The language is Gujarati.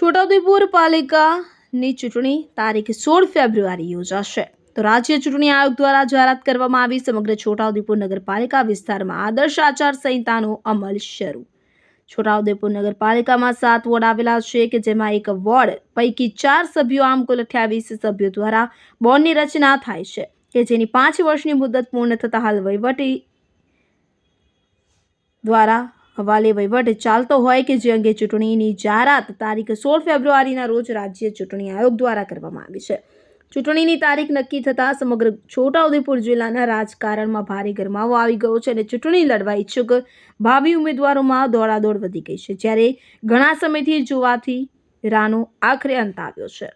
છોટાઉદેપુર પાલિકાની ચૂંટણી તારીખ 16 ફેબ્રુઆરી યોજાશે તો રાજ્ય ચૂંટણી આયોગ દ્વારા જાહેરાત કરવામાં આવી। સમગ્ર છોટાઉદેપુર નગરપાલિકા વિસ્તારમાં આદર્શ આચાર સંહિતાનો અમલ શરૂ। છોટાઉદેપુર નગરપાલિકામાં 7 વોર્ડ આવેલા છે કે જેમાં એક વોર્ડ પૈકી 4 સભ્યો આમ કુલ 28 સભ્યો દ્વારા બોર્ડની રચના થાય છે કે જેની 5 વર્ષની મુદત પૂર્ણ થતા હાલ વહીવટી દ્વારા હવાલે વહીવટ ચાલતો હોય કે જે અંગે ચૂંટણીની જાહેરાત તારીખ 16 ફેબ્રુઆરીના રોજ રાજ્ય ચૂંટણી આયોગ દ્વારા કરવામાં આવી છે। ચૂંટણીની તારીખ નક્કી થતાં સમગ્ર છોટાઉદેપુર જિલ્લાના રાજકારણમાં ભારે ગરમાવો આવી ગયો છે અને ચૂંટણી લડવા ઈચ્છુક ભાવિ ઉમેદવારોમાં દોડાદોડ વધી ગઈ છે, જ્યારે ઘણા સમયથી જોવાતી રાહનો આખરે અંત આવ્યો છે।